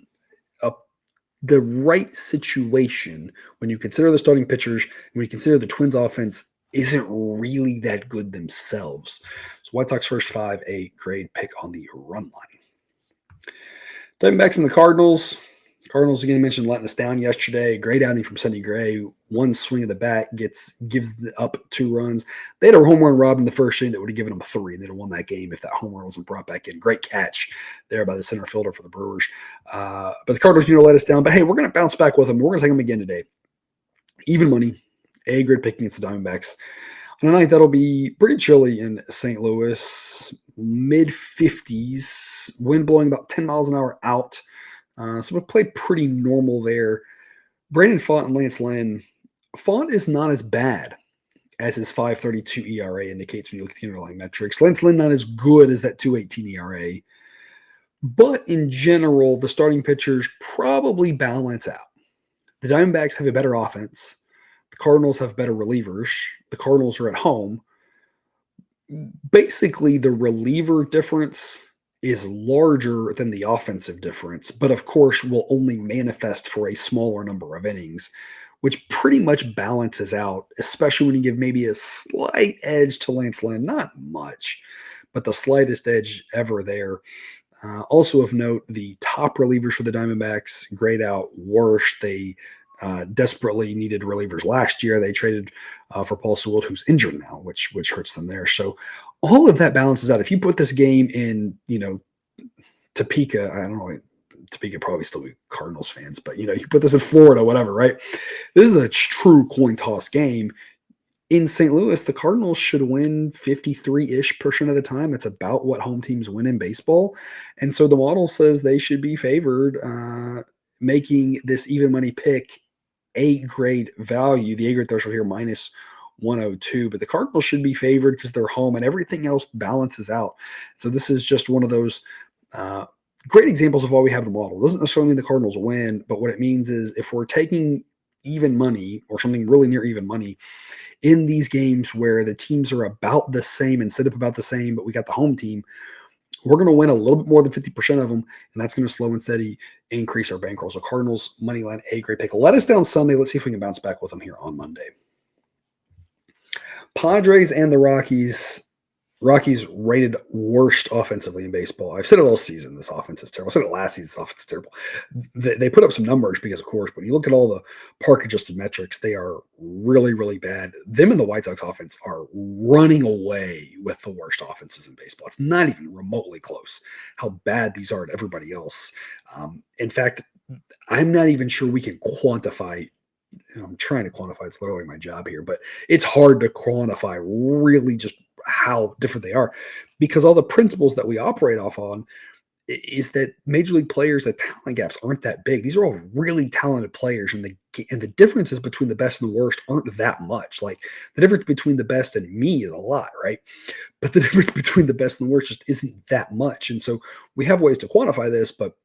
the right situation when you consider the starting pitchers, when you consider the Twins offense isn't really that good themselves. So White Sox first 5, A grade pick on the run line. Diamondbacks and the Cardinals. Cardinals, again, mentioned letting us down yesterday. Great outing from Sonny Gray. One swing of the bat gives up 2 runs. They had a home run robbed in the first inning that would have given them 3, and they'd have won that game if that home run wasn't brought back in. Great catch there by the center fielder for the Brewers. But the Cardinals, let us down. But hey, we're going to bounce back with them. We're going to take them again today. Even money. A-grade pick against the Diamondbacks. On a night that'll be pretty chilly in St. Louis. Mid-50s. Wind blowing about 10 miles an hour out. So we'll play pretty normal there. Brandon Pfaadt and Lance Lynn. Pfaadt is not as bad as his 5.32 ERA indicates when you look at the underlying metrics. Lance Lynn not as good as that 2.18 ERA. But in general, the starting pitchers probably balance out. The Diamondbacks have a better offense. The Cardinals have better relievers. The Cardinals are at home. Basically, the reliever difference is larger than the offensive difference, but of course will only manifest for a smaller number of innings, which pretty much balances out, especially when you give maybe a slight edge to Lance Lynn. Not much, but the slightest edge ever there. Also of note, the top relievers for the Diamondbacks grade out worse. They desperately needed relievers last year. They traded for Paul Sewell, who's injured now, which hurts them there. So all of that balances out. If you put this game in, Topeka, I don't know, Topeka probably still be Cardinals fans, but you put this in Florida, whatever, right? This is a true coin toss game. In St. Louis, the Cardinals should win 53-ish% of the time. That's about what home teams win in baseball. And so the model says they should be favored, making this even money pick A-grade value. The A-grade threshold here minus 102, but the Cardinals should be favored because they're home and everything else balances out. So this is just one of those great examples of why we have the model. It doesn't necessarily mean the Cardinals win, but what it means is if we're taking even money or something really near even money in these games where the teams are about the same and set up about the same, but we got the home team, we're going to win a little bit more than 50% of them, and that's going to slow and steady increase our bankroll. So Cardinals, money line, A-grade pick. Let us down Sunday. Let's see if we can bounce back with them here on Monday. Padres and the Rockies. Rockies rated worst offensively in baseball. I've said it all season, this offense is terrible. I said it last season, this offense is terrible. They put up some numbers because, of course, when you look at all the park-adjusted metrics, they are really, really bad. Them and the White Sox offense are running away with the worst offenses in baseball. It's not even remotely close how bad these are to everybody else. In fact, I'm not even sure we can quantify. I'm trying to quantify. It's literally my job here, but it's hard to quantify really just how different they are, because all the principles that we operate off on is that major league players, the talent gaps aren't that big. These are all really talented players, and the differences between the best and the worst aren't that much. Like the difference between the best and me is a lot, right? But the difference between the best and the worst just isn't that much. And so we have ways to quantify this, but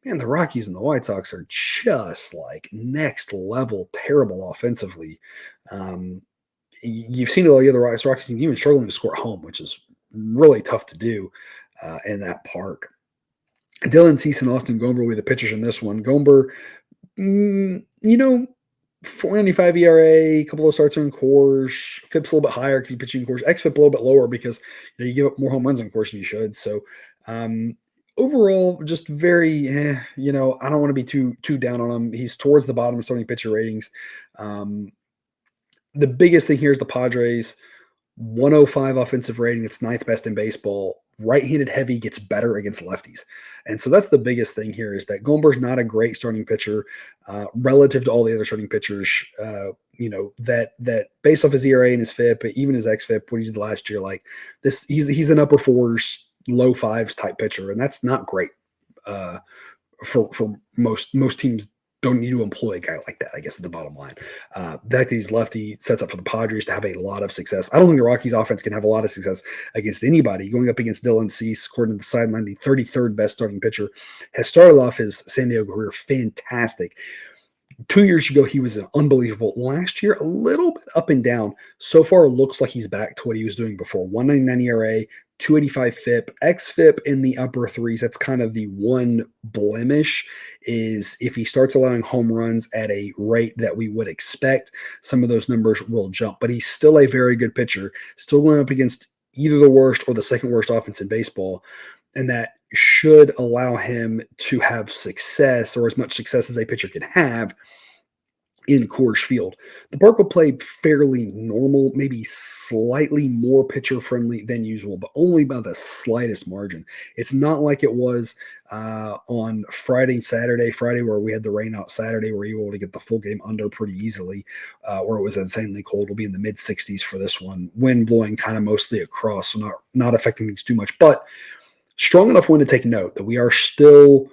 man, the Rockies and the White Sox are just like next level terrible offensively. You've seen it all year. The Rockies team even struggling to score at home, which is really tough to do in that park. Dylan Cease and Austin Gomber will be the pitchers in this one. Gomber, 4.95 ERA, a couple of starts are in Coors. FIP's a little bit higher because you pitch in Coors. XFIP a little bit lower because you give up more home runs in Coors than you should. So overall, just very, I don't want to be too down on him. He's towards the bottom of starting pitcher ratings. The biggest thing here is the Padres, 105 offensive rating. It's 9th best in baseball. Right-handed heavy gets better against lefties. And so that's the biggest thing here is that Gomber's not a great starting pitcher relative to all the other starting pitchers, that based off his ERA and his FIP, even his XFIP, what he did last year, like this, he's an upper 4s, low 5s type pitcher. And that's not great for most teams. Don't need to employ a guy like that, I guess, is the bottom line. That he's lefty sets up for the Padres to have a lot of success. I don't think the Rockies offense can have a lot of success against anybody. Going up against Dylan Cease, according to the sideline, the 33rd best starting pitcher, has started off his San Diego career fantastic. 2 years ago, he was unbelievable. Last year, a little bit up and down. So far, it looks like he's back to what he was doing before. 199 ERA, 285 FIP, XFIP in the upper 3s. That's kind of the one blemish is if he starts allowing home runs at a rate that we would expect, some of those numbers will jump. But he's still a very good pitcher, still going up against either the worst or the second worst offense in baseball. And that should allow him to have success, or as much success as a pitcher can have, in Coors Field. The park will play fairly normal, maybe slightly more pitcher friendly than usual, but only by the slightest margin. It's not like it was on Friday and Saturday. Friday, where we had the rain out. Saturday, where you were able to get the full game under pretty easily, where it was insanely cold. It'll be in the mid 60s for this one. Wind blowing kind of mostly across, so not affecting things too much, but strong enough wind to take note that we are still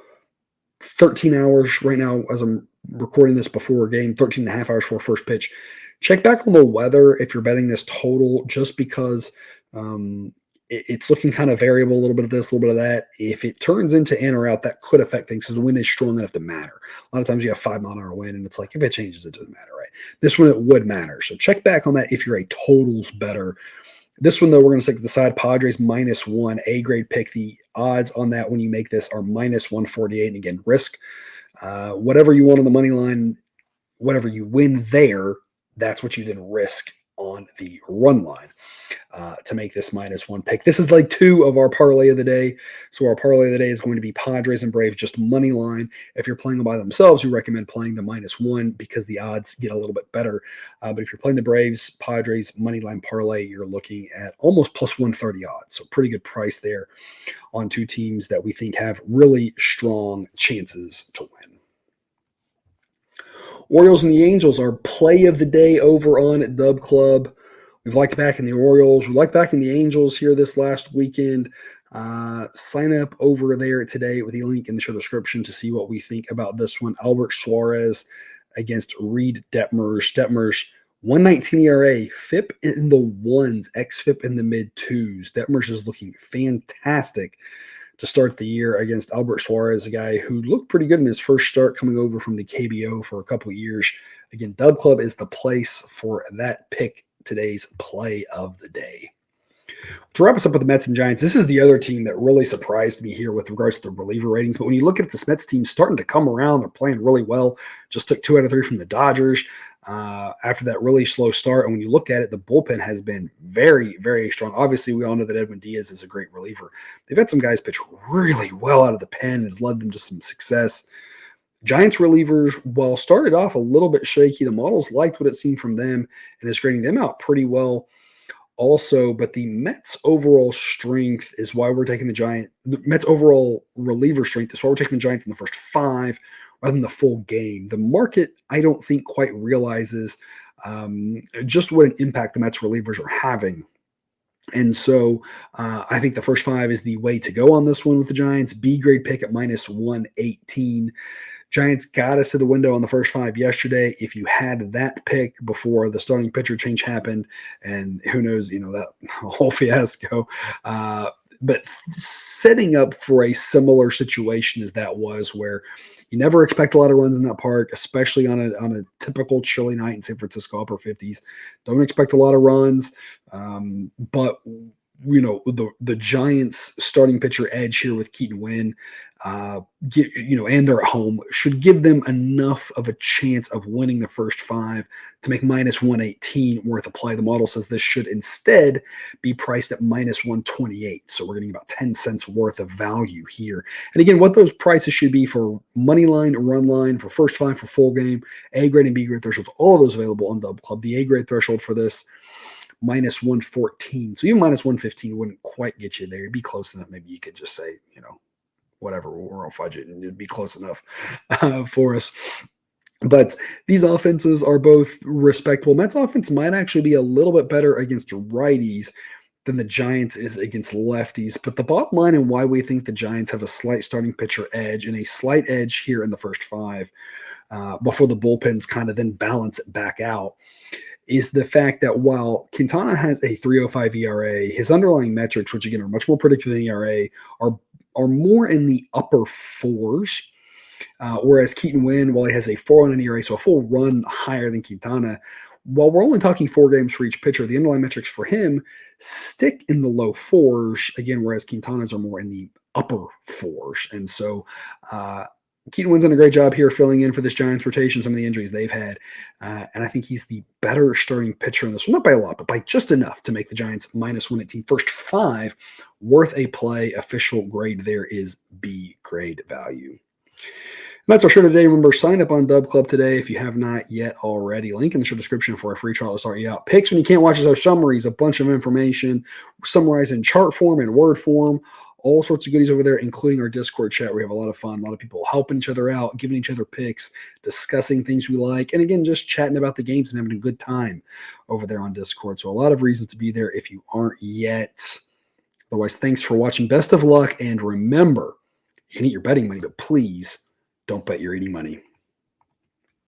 13 hours right now as I'm recording this before a game, 13 and a half hours for first pitch. Check back on the weather if you're betting this total, just because it's looking kind of variable, a little bit of this, a little bit of that. If it turns into in or out, that could affect things because the wind is strong enough to matter. A lot of times you have 5-mile-an-hour wind, and it's like, if it changes, it doesn't matter, right? This one, it would matter. So check back on that if you're a totals better. This one, though, we're going to stick to the side. Padres -1, A-grade pick. The odds on that when you make this are -148. And again, risk whatever you want on the money line, whatever you win there, that's what you then risk on the run line to make this -1 pick. This is like 2 of our parlay of the day. So our parlay of the day is going to be Padres and Braves, just money line. If you're playing them by themselves, we recommend playing the -1 because the odds get a little bit better. But if you're playing the Braves, Padres, money line parlay, you're looking at almost +130 odds. So pretty good price there on 2 teams that we think have really strong chances to win. Orioles and the Angels are play of the day over on Dub Club. We've liked back in the Orioles. We liked back in the Angels here this last weekend. Sign up over there today with the link in the show description to see what we think about this one. Albert Suarez against Reed Detmers. Detmers, 1.19 ERA, FIP in the 1s, xFIP in the mid-2s. Detmers is looking fantastic to start the year against Albert Suarez, a guy who looked pretty good in his first start coming over from the KBO for a couple of years. Again, Dub Club is the place for that pick, today's play of the day. To wrap us up with the Mets and Giants, this is the other team that really surprised me here with regards to the reliever ratings. But when you look at this Mets team starting to come around, they're playing really well. Just took 2 out of 3 from the Dodgers after that really slow start. And when you look at it, the bullpen has been very, very strong. Obviously, we all know that Edwin Diaz is a great reliever. They've had some guys pitch really well out of the pen and has led them to some success. Giants relievers, while started off a little bit shaky, the models liked what it seemed from them and is grading them out pretty well also. But the Mets overall strength is why we're taking the Mets overall reliever strength is why we're taking the Giants in the first 5 rather than the full game. The market, I don't think, quite realizes just what an impact the Mets relievers are having. And so I think the first 5 is the way to go on this one with the Giants. B-grade pick at -118. Giants got us to the window on the first 5 yesterday. If you had that pick before the starting pitcher change happened, and who knows, that whole fiasco, but setting up for a similar situation as that was, where you never expect a lot of runs in that park, especially on a typical chilly night in San Francisco, upper 50s. Don't expect a lot of runs, but the Giants starting pitcher edge here with Keaton Winn, and they're at home, should give them enough of a chance of winning the first 5 to make -118 worth a play. The model says this should instead be priced at -128. So we're getting about 10 cents worth of value here. And again, what those prices should be for money line, run line, for first 5, for full game, A grade and B grade thresholds, all of those available on Dub Club. The A grade threshold for this, -114. So even -115 wouldn't quite get you there. It'd be close enough. Maybe you could just say, whatever, we're on budget, and it'd be close enough for us. But these offenses are both respectable. Mets offense might actually be a little bit better against righties than the Giants is against lefties. But the bottom line and why we think the Giants have a slight starting pitcher edge and a slight edge here in the first 5 before the bullpens kind of then balance it back out is the fact that while Quintana has a 3.05 ERA, his underlying metrics, which again are much more predictive than ERA, are more in the upper 4s, whereas Keaton Winn, while he has a 4.09 ERA, so a full run higher than Quintana, while we're only talking 4 games for each pitcher, the underlying metrics for him stick in the low 4s, again, whereas Quintana's are more in the upper 4s. And so Keaton done a great job here filling in for this Giants rotation, some of the injuries they've had. And I think he's the better starting pitcher in this one. Not by a lot, but by just enough to make the Giants -118. First 5, worth a play. Official grade there is B grade value. And that's our show today. Remember, sign up on Dub Club today if you have not yet already. Link in the show description for a free trial to start you out. Picks when you can't watch us, our summaries, a bunch of information summarized in chart form and word form. All sorts of goodies over there, including our Discord chat. We have a lot of fun, a lot of people helping each other out, giving each other picks, discussing things we like, and again, just chatting about the games and having a good time over there on Discord. So a lot of reasons to be there if you aren't yet. Otherwise, thanks for watching. Best of luck, and remember, you can eat your betting money, but please don't bet your eating money.